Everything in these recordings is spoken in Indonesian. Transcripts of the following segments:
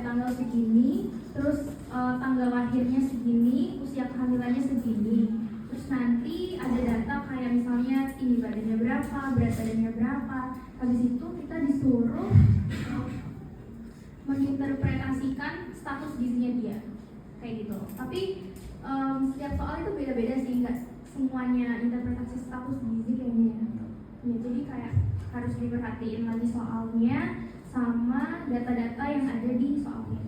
tanggal segini, terus tanggal lahirnya segini, usia kehamilannya segini. Terus nanti ada data kayak misalnya ini badannya berapa, berat badannya berapa. Habis itu kita disuruh menginterpretasikan status gizinya dia, kayak gitu. Tapi setiap soal itu beda-beda sih, nggak semuanya interpretasi status gizi kayaknya ya. Ya, jadi kayak harus diperhatiin lagi soalnya sama data-data yang ada di soalnya.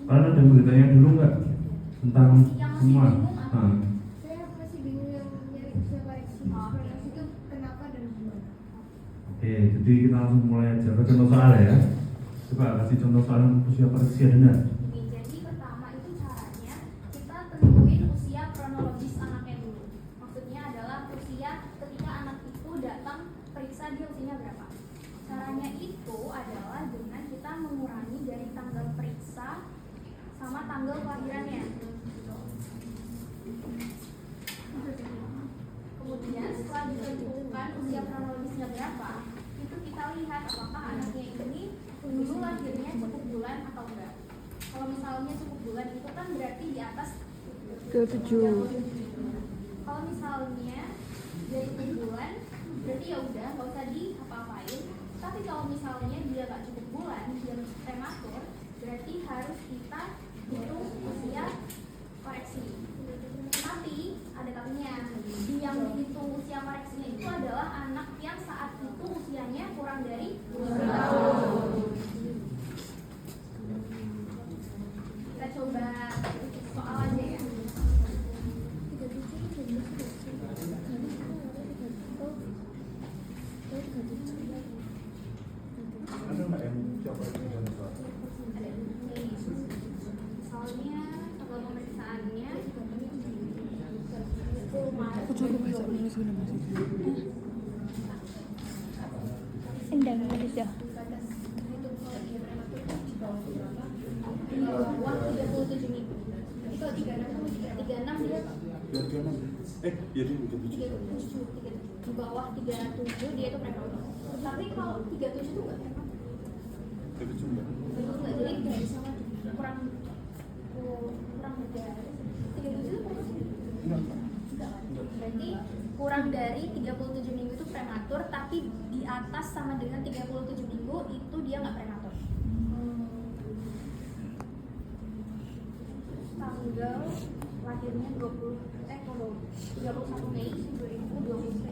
Kalian ada yang bertanya dulu nggak tentang yang semua? Saya masih bingung yang nyari usia koreksi. Koreksi itu kenapa dan gimana? Oke, jadi kita langsung mulai aja ke contoh soal ya. Coba kasih contoh soal usia koreksi ada nggak? Jadi pertama itu caranya kita tentuin usia kronologis anaknya dulu. Maksudnya adalah usia ketika anak itu datang periksa dia usianya berapa. Caranya itu adalah dengan kita mengurangi dari tanggal periksa sama tanggal kelahirannya. Kemudian setelah ditentukan usia kronologisnya berapa, itu kita lihat apakah anaknya ini dulu lahirnya cukup bulan atau enggak. Kalau misalnya cukup bulan itu kan berarti di atas 27. Kalau misalnya dari 7 bulan berarti ya udah nggak usah apa-apain. Tapi kalau misalnya dia nggak cukup bulan, dia prematur, berarti harus kita hitung usia koreksi. Tapi ada tapinya, yang dihitung usia koreksinya itu adalah anak yang saat itu usianya kurang dari 2 tahun. Kita coba soal aja ya. Ada nggak yang coba contoh soal? Ada nih. Misalnya tanggal pemeriksaannya 10 Maret 2020. Endang ada dah. Di bawah 37 minggu. Jadi kalau 36 dia 37, di bawah 37 dia itu prematur. Tapi kalau 37 itu enggak prematur. Jadi dari sama kurang dari 37 itu prematur. Enggak. Berarti kurang dari 37 minggu itu prematur, tapi di atas sama dengan 37 minggu itu dia nggak prematur. Tanggal lahirnya 31 Mei 2020.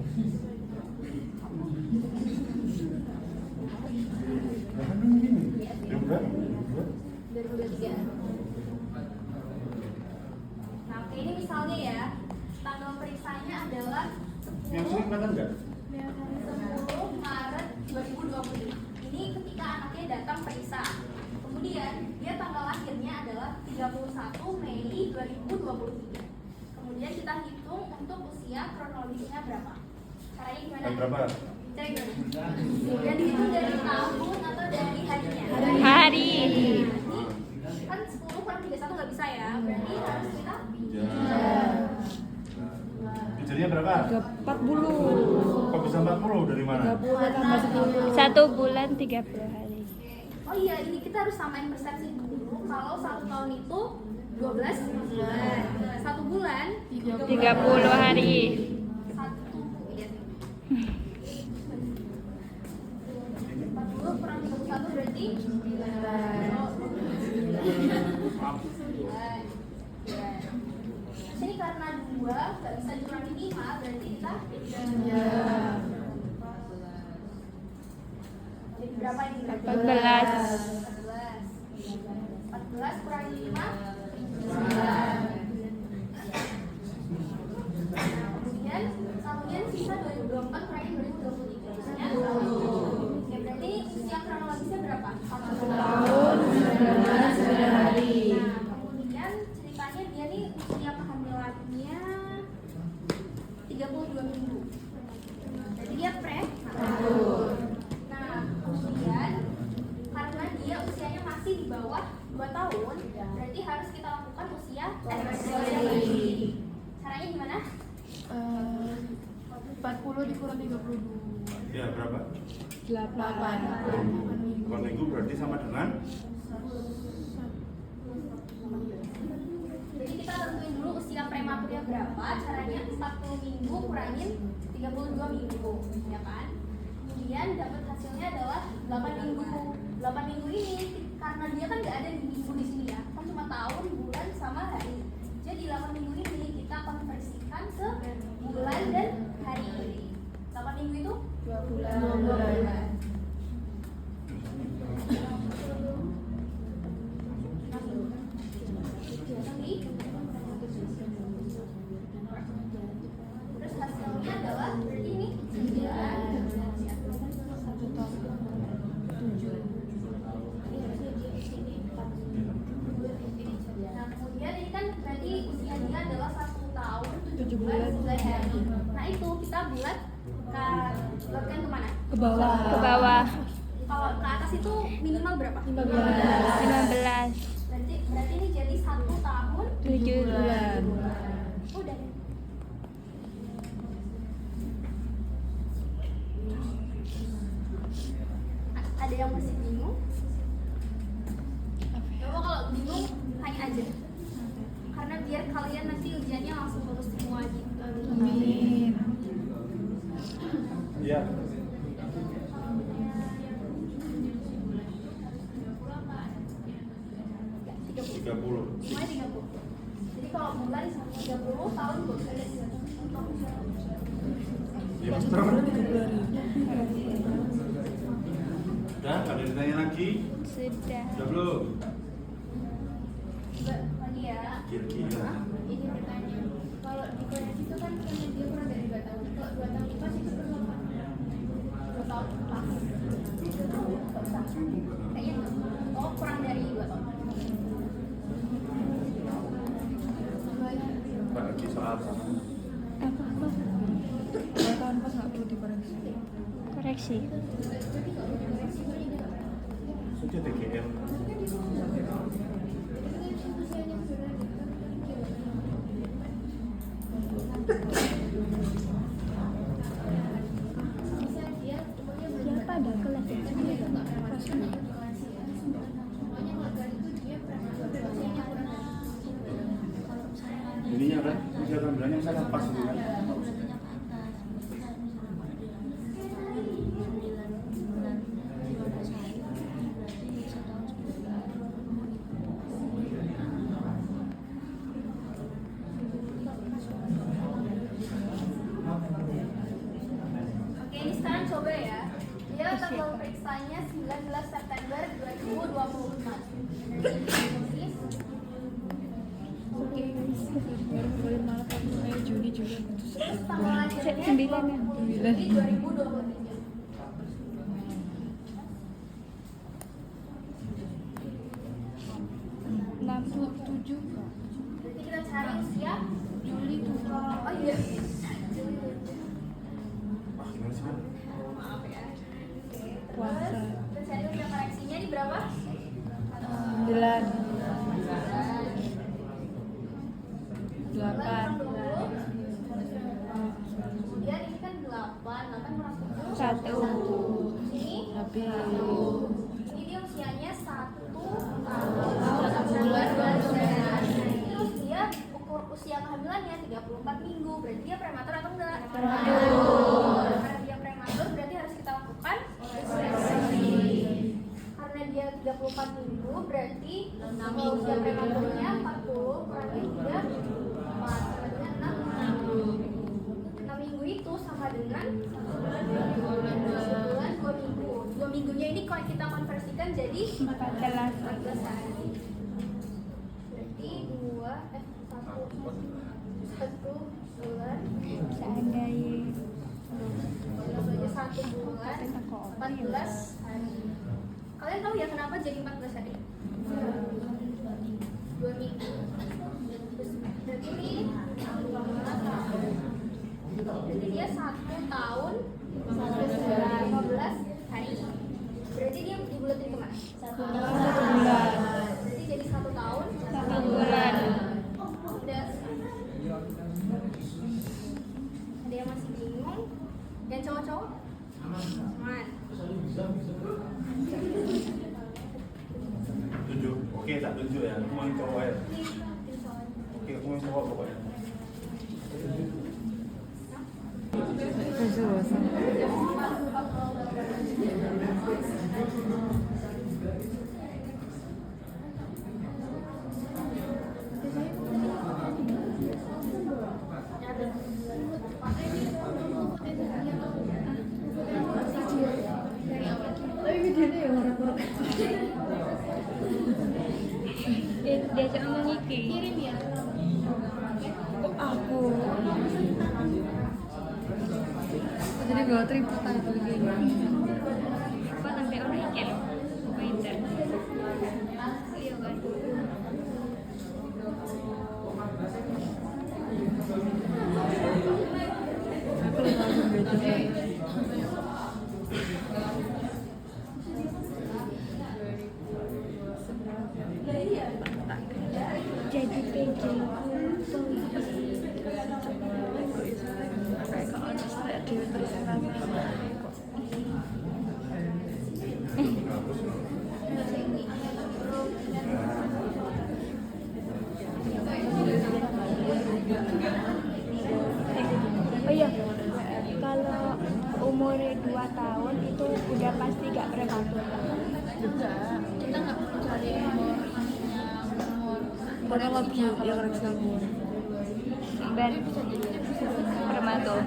Nah, oke, ini misalnya ya, tanggal periksanya adalah Yang sini kelihatan nggak? 10 Maret 2020. Ini ketika anaknya datang periksa. Kemudian dia tanggal lahirnya adalah 31 Mei 2023. Kemudian kita hitung untuk usia kronologisnya berapa. Caranya gimana? Berapa? Cek dulu. Kemudian dihitung dari tahun atau dari harinya? Hari. Ini kan 10 kurang 31 nggak bisa ya. Berarti harus kita Jadinya berapa? 40. Kok bisa 40 dari mana? 30 tambah 10. 1 bulan 30 hari. Oh iya, ini kita harus samain persepsi dulu. Kalau 1 tahun itu 12 bulan, 1 bulan 30 hari. 1 iya. 40 kurang 31 berarti 9. Ini karena 2 nggak bisa dikurangi 5, berarti kita jadi berapa ini? 14. 14 kurangi 5 kemudian sisa 2024 kurangi 2023 ya? Oke, berarti usia kronologisnya berapa? 1 Tahun 19 hari. Nah, kemudian ceritanya dia nih usia kehamilannya 32 minggu. Jadi dia prematur. Nah, kemudian karena dia usianya masih di bawah 2 tahun, berarti harus kita lakukan usia Caranya gimana? 40 dikurang 32. Ya, berapa? 8. 8 minggu berarti sama dengan Jadi kita tentuin dulu usia prematurnya berapa. Caranya 40 minggu kurangin 32 minggu, ya kan? Kemudian dapat hasilnya adalah 8 minggu. 8 minggu ini karena dia kan nggak ada di minggu di sini ya, kan cuma tahun, bulan, sama hari. Jadi 8 minggu ini kita konversikan ke bulan dan hari. 8 minggu itu 2 bulan. 2 bulan. Terus hasilnya adalah berarti ini 9. Nah kemudian ini kan berarti usia dia adalah 1 tahun 7 bulan 9 hari. Nah itu kita bulatkan kemana? Ke bawah. Kalau ke atas itu minimal berapa? 15. Berarti ini jadi 1 tahun 7 bulan. Udah. Ada yang masih bingung? Coba kalau bingung tanya aja. Karena biar kalian nanti ujiannya langsung lulus semua gitu. Amin. ya. 30. Semuanya 30. Jadi kalau bulan 30, tahun gue bisa lihat Ya, Master. Udah, ada yang ditanya lagi? Sudah. Udah belum? lagi ya. Kira-kira. Ini bertanya, kalau di Korea itu kan karena dia kurang dari 2 tahun, kalau 2 tahun itu pasti itu berapa? 2 tahun pas. Gak usah. Kayaknya kurang dari 2 tahun. Pak, lagi soal apa? Apa? 2 tahun pas nggak perlu dikoreksi. Koreksi. Sudah TGM. Siapa ada kelas ya? Ininya kan, bisa tampilannya sangat pas gitu kan. Oke, ini sekarang coba ya. Dia tanggal periksanya 19 September 2024. Baru mulai malah kayak Juni juga. Terus tanggal lahirnya 9 ya? 20 Juli 2023. 7. Berarti kita cari usia Juli 7. Oh iya. Juli 7. Ah, gimana sih? Mas? Maaf ya. Oke, Puasa. terus kita cari usia koreksinya di berapa? 9. 8. 8. Kemudian ini kan 8 kurang 7. 1. Ini Habis. ini dia usianya 1 tahun 1 bulan 2 hari. Terus dia usia kehamilannya 34 minggu. Berarti dia prematur atau enggak? Prematur. Karena dia prematur berarti harus kita lakukan restriksi. Karena dia 34 minggu berarti usia prematurnya 40 kurangnya 3 berarti 6 minggu itu sama dengan 1 bulan 2 minggu. 2 minggunya ini kalau kita konversikan jadi 14 hari. Berarti 1 bulan Seandainya. kalau saja 1 bulan 14 hari. Kalian tahu ya kenapa jadi 14 hari? 2 minggu. Berarti ini jadi dia 1 tahun 15 hari. Berarti dia dibulatin kemana? 1 bulan. Berarti jadi 1 tahun 1 bulan. Udah. Ada yang masih bingung? Yang cowok-cowok? Oke, tak tunjuk ya. Aku mau yang cowok ya. Oke, aku mau yang cowok pokoknya. Tapi videonya ya orang-orang. Diajak ngomong iki. Kirim ya. Kok aku? Jadi bawa tripod aku begini. Apa sampai orang iki lho. Pinter. Iya kan. Aku langsung beda. Jadi PJ Kayak kok ada saya di presentasi. Oh iya, kalau umurnya 2 tahun itu udah pasti gak prematur. Juga. Kita nggak perlu cari umur Pokoknya lebih yang reaksi umur. Ben prematur.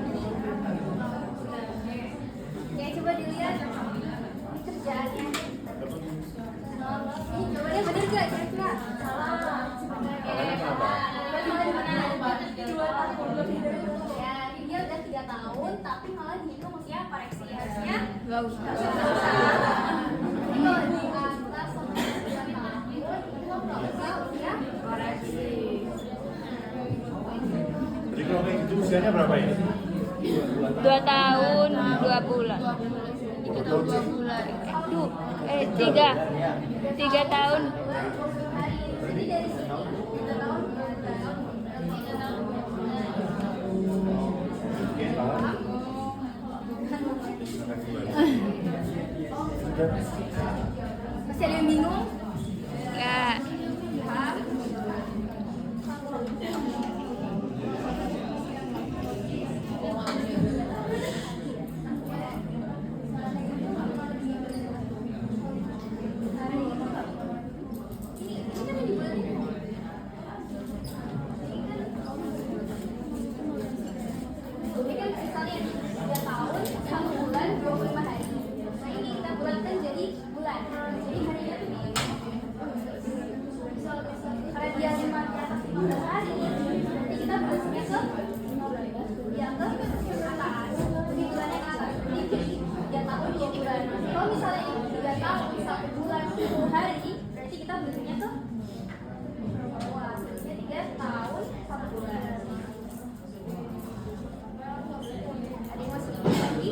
Ya coba dilihat ini kerjaannya. Ini coba dia bener gak kira-kira? Salah. Ya, dia udah 3 tahun tapi malah dihitung usia koreksi harusnya. Gak usah. Kalau di atas sama 3 tahun itu usia koreksi. Jadi kalau kayak gitu usianya berapa ya? 2 tahun 2 bulan. 3 tahun 2 bulan. 3 tahun. Jadi dari sini 3 tahun 2 tahun. Masih ada yang bingung? Enggak. Ini kan misalnya 3 tahun 1 bulan 25 hari. Nah ini kita bulatkan jadi bulan. Jadi harinya tuh di karena dia 15 hari, berarti kita berhasilnya ke 15 ya ke atas. Jadi bulannya ke atas. Jadi 3 tahun 2 bulan. Kalau misalnya ini 3 tahun 1 bulan 10 hari, berarti kita berhasilnya ke bawah. Jadi 3 tahun 1 bulan. Ada yang masih ingat lagi?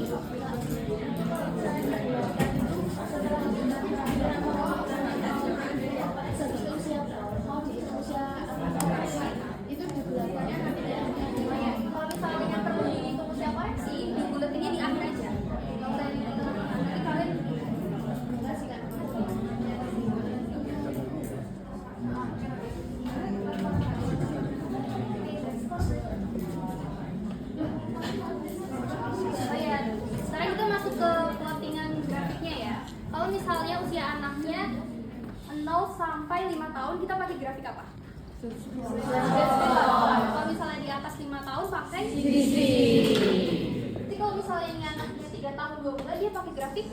Itu di bulannya Kalau misalnya yang perlu dihitung usia koreksi, dibuletinnya di akhir aja. Nggak usah dihitung. Nanti kalian nggak sih kan? Oh ya, sekarang kita masuk ke plottingan grafiknya ya. Kalau misalnya usia anaknya 0 sampai 5 tahun, kita pakai grafik apa? Kalau misalnya di atas 5 tahun pakai divisi. Jadi kalau misalnya ini anaknya 3 tahun 2 bulan dia pakai grafik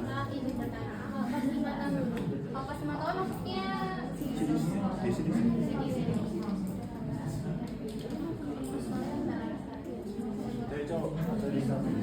Nah, ini pas 5 tahun. Kalau pas 5 tahun maksudnya Di sini. Dari cowok atau di sana?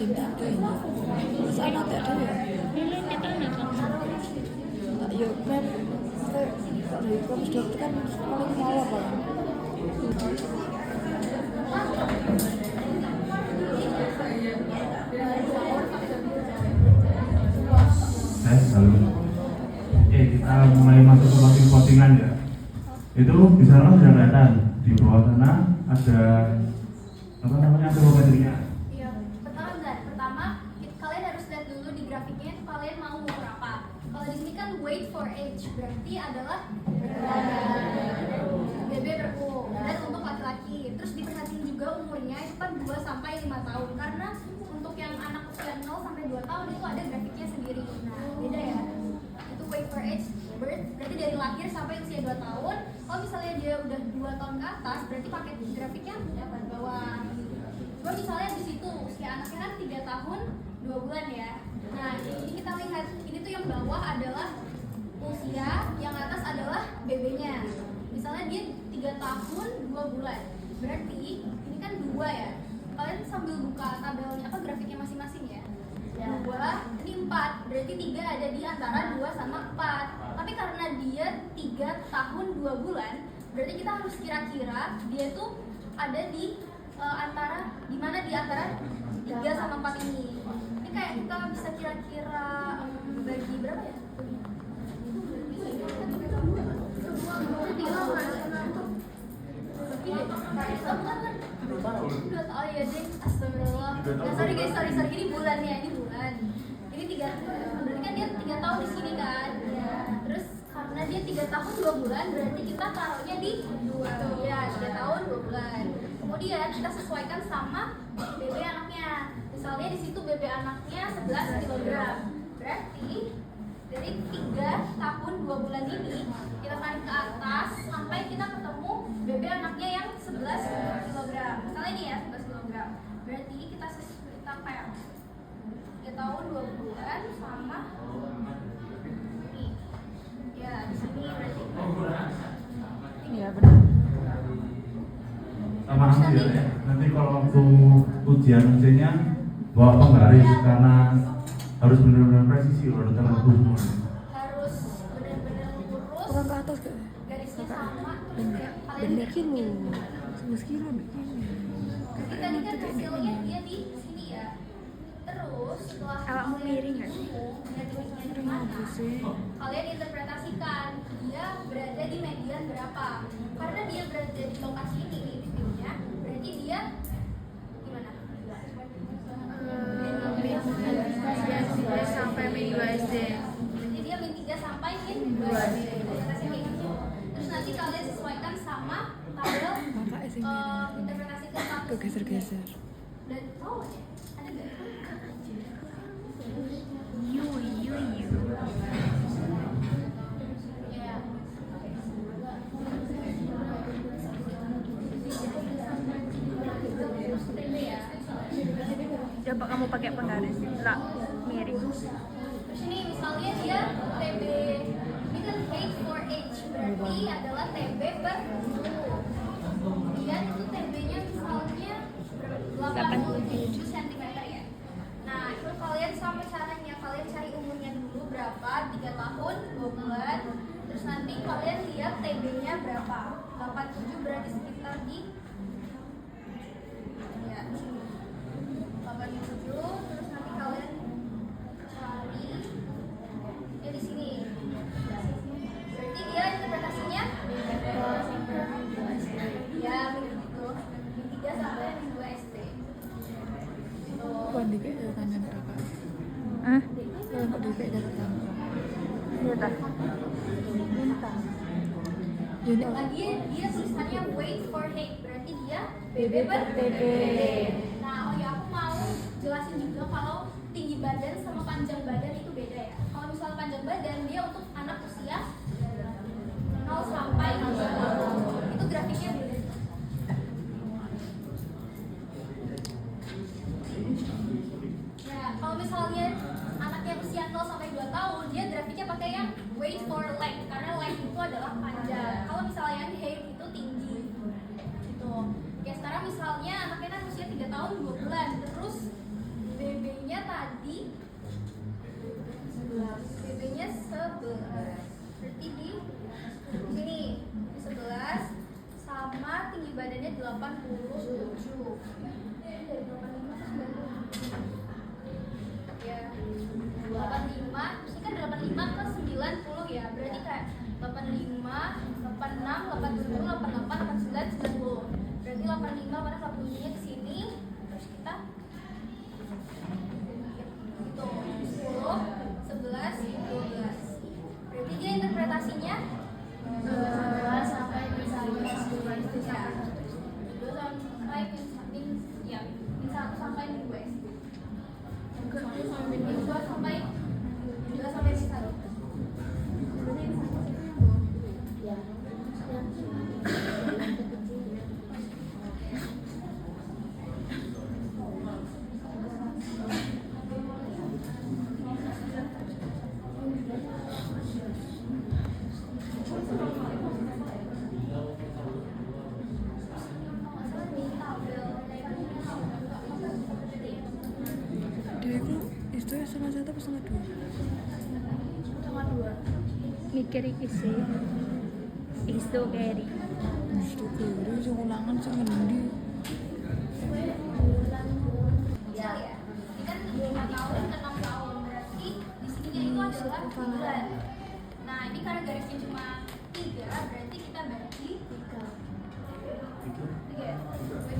tiga ya. Terus anak tak ada ya. Ini kita nggak tahu. Ya kan dari kampus dokter kan paling mau apa? Halo. Kita mulai masuk ke voting-votingan ya. Itu di sana sudah kelihatan di bawah sana ada apa namanya barometernya. Iya. Pertama kalian harus lihat dulu di grafiknya kalian mau umur berapa. Kalau di sini kan wait for age berarti adalah BB berumur dan untuk laki-laki. Terus diperhatiin juga umurnya itu kan 2 sampai 5 tahun karena untuk yang anak usia 0 sampai 2 tahun itu ada grafiknya sendiri. Nah, beda ya. Itu wait for age birth berarti dari lahir sampai usia 2 tahun. Kalau misalnya dia udah 2 tahun ke atas berarti pakai grafiknya dapat bawah. Coba misalnya di situ usia anaknya kan 3 tahun 2 bulan ya. Nah, ini kita lihat ini tuh yang bawah adalah usia, yang atas adalah BB-nya. Misalnya dia 3 tahun 2 bulan. Berarti ini kan 2 ya. Kalian sambil buka tabelnya apa grafiknya masing-masing ya. 2, ini 4. Berarti 3 ada di antara 2 sama 4. Tapi karena dia 3 tahun 2 bulan, berarti kita harus kira-kira dia tuh ada di antara di mana di antara 3 sama 4 ini. Ini kayak kita bisa kira-kira bagi berapa ya? Oh iya deh, astagfirullah. Nah, sorry guys, sorry ini bulannya, ini bulan. Ini 3, berarti kan dia 3 tahun di sini kan. Ya. Terus karena dia 3 tahun 2 bulan, berarti kita taruhnya di 2. Ya, 3 tahun 2 bulan. Kemudian kita sesuaikan sama BB anaknya. Misalnya di situ BB anaknya 11 kg. Berarti dari 3 tahun 2 bulan ini kita tarik ke atas sampai kita ketemu BB anaknya yang 11 kg. Misalnya ini ya 11 kg. Berarti kita kayak 3 tahun 2 bulan sama ini. Ya, di sini berarti. Iya benar. Sama aja ya. Nanti kalau waktu ujian ujiannya bawa penggaris karena harus benar-benar presisi kalau dalam semua. Harus benar-benar lurus. Orang ke atas gak? Garisnya sama. Bener. Kalian Bener bikin kilo. 11 kilo begini. Jadi tadi kan hasilnya dia di sini ya. Terus setelah Awakmu kalian miring nggak sih? hitung, dia titiknya di mana? Kalian interpretasikan dia berada di median berapa? Karena dia berada di lokasi ini titiknya, berarti dia gimana? Sampai min 2 SD. Berarti dia min 3 sampai min 2 SD. Interpretasi kayak gitu. Terus nanti kalian sesuaikan sama tabel Bapak SMP. interpretasikan status. Kegeser-geser. Dan tahu ya? Ada nggak? You. Ya. Coba kamu pakai penggaris. Lah, miring. Terus ini misalnya dia TB, ini kan height for age, berarti adalah TB per 10. Kemudian itu TB-nya misalnya 87 cm ya. Nah, itu kalian sama caranya, kalian cari umurnya dulu berapa, 3 tahun, 2 bulan. Terus nanti kalian lihat TB-nya berapa. 87 berarti sekitar di ya, di sini. 87, terus nanti kalian cari ya di sini. Berarti dia interpretasinya ya begitu. Min 3 sampai min 2 SD. Bukan dikit dari tangan kakak. Ah, Kalau kok dikit dari tangan. iya tak. Jadi Lagi dia tulisannya wait for height, berarti dia BB per TB. Nah, oh ya aku mau jelasin juga kalau tinggi badan sama panjang badan itu beda ya. Kalau misalnya panjang badan dia untuk anak usia 0 sampai 3 tahun. Itu grafiknya beda. Ya, kalau misalnya anaknya usia 0 sampai 2 tahun, dia grafiknya pakai yang wait for length karena length itu adalah panjang. Kalau misalnya yang height itu tinggi. Gitu. Ya sekarang misalnya anaknya kan usia 3 tahun 2 bulan, terus BB di BB-nya 11. Berarti di sini 11 sama tinggi badannya 87. Dari 85 ke 90. Ya. 85, ini kan 85 ke 90 ya. Berarti kayak 85, 86, 87, 88, 89, 90. Berarti 85 pada saat bunyinya ke sini. Terus kita itu 10, 11, 12. Berarti dia interpretasinya 12 sampai misalnya 2 sampai min 1 sampai min 2 SD. Min 2 sampai min 1. Dia itu setengah 1 atau setengah 2? Setengah 2. Mikir iki sih. Iso keri. Mesti kiri sing ulangan sing ngendi. Ya, ini kan 5 tahun ke 6 tahun. Berarti di sininya itu adalah bulan. Nah, ini karena garisnya cuma 3, berarti kita bagi 3.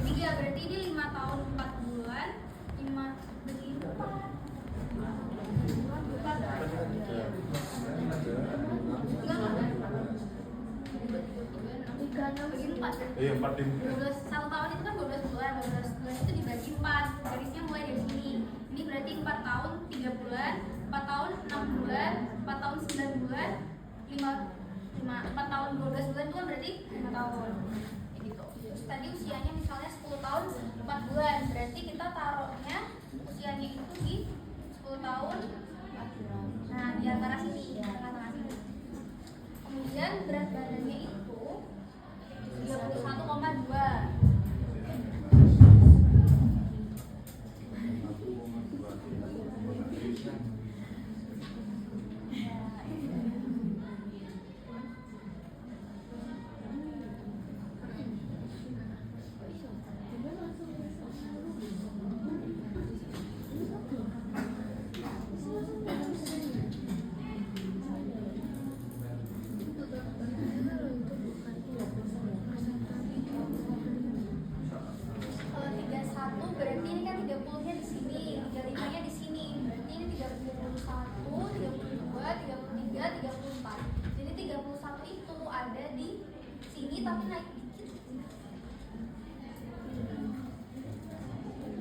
3 berarti ini 5 tahun 4 bulan. 5 bagi 4. 3 bagi 4. Iya, 4 tim. 12, 1 tahun itu kan 12 bulan. 12 bulan itu dibagi 4. Garisnya mulai dari sini. Ini berarti 4 tahun 3 bulan, 4 tahun 6 bulan, 4 tahun 9 bulan, 4 tahun 12 bulan itu kan berarti 5 tahun. Gitu. Terus tadi usianya misalnya 10 tahun 4 bulan. Berarti kita taruhnya usianya itu di 10 tahun 4 bulan. Nah, di antara sini, tengah-tengah sini. Kemudian berat badannya itu 31,2. Kalau 31 berarti ini kan 30-nya di sini, 35-nya di sini. Berarti ini 31, 32, 33, 34. Jadi 31 itu ada di sini tapi naik dikit.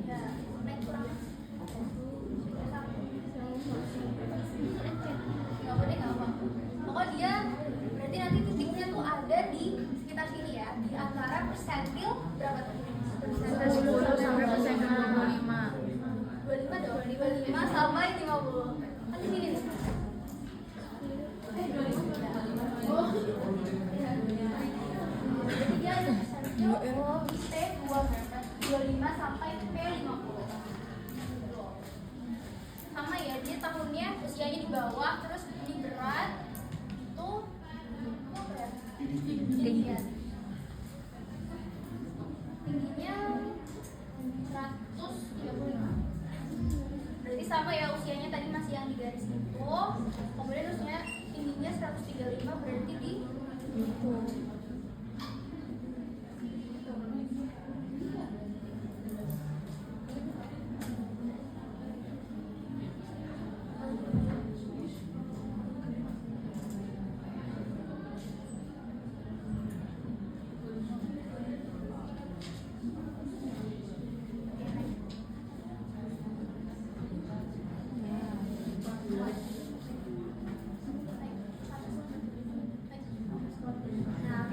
Ya, naik kurang. Nggak boleh, nggak apa. Pokoknya dia berarti nanti titiknya tuh ada di sekitar sini ya, di antara persentil berapa tuh? Persentil 10 sampai persentil 25. 25 dong, 25 sampai 50. Kan di sini nih. Jadi dia ada persentil P2 berapa? 25 sampai P50. Sama ya, dia tahunnya usianya di bawah, terus ini berat itu apa ya? Tinggi. Tingginya 135. Berarti sama ya, usianya tadi masih yang di garis itu. Kemudian usianya tingginya 135 berarti di itu. Nah,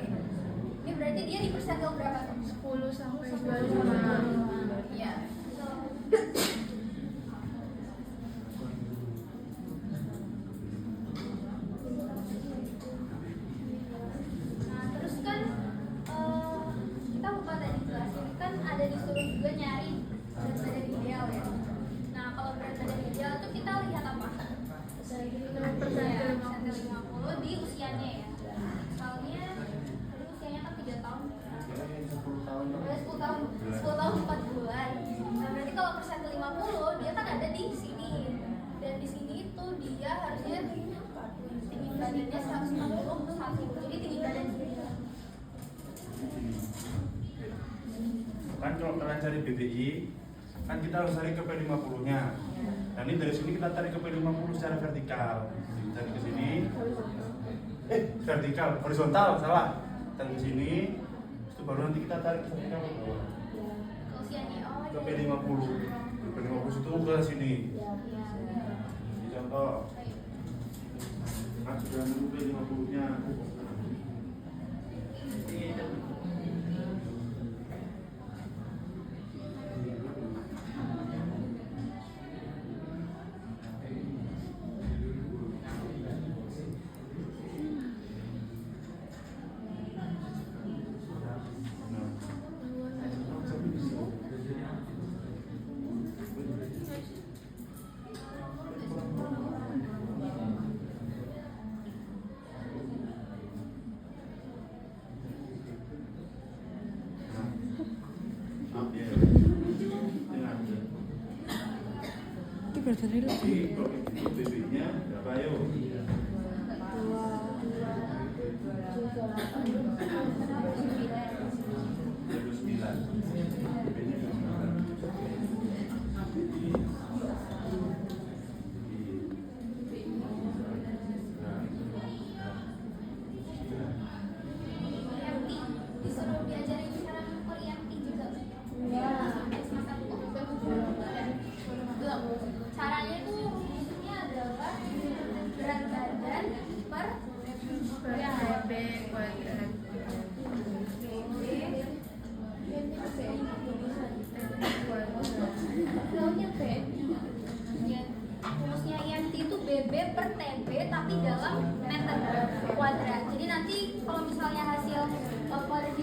cari BBI, kan kita harus cari ke P50 nya. Dan ini dari sini kita tarik ke P50 secara vertikal. Dari ke sini, vertikal, horizontal, salah. Dan ke sini, itu baru nanti kita tarik ke vertikal ke bawah. Ke usianya Ke P50. P50 itu ke sini. Ini contoh. Kan sudah nunggu P50 nya. Itu berarti lagi. BB-nya berapa yuk? 29. Disuruh diajarin cara mengukur EMT juga. Belum. Caranya itu rumusnya adalah berat badan per BB kuadrat. Rumusnya B. Ya, rumusnya EMT itu BB per TB tapi dalam meter kuadrat. Jadi nanti kalau misalnya hasil kuadrat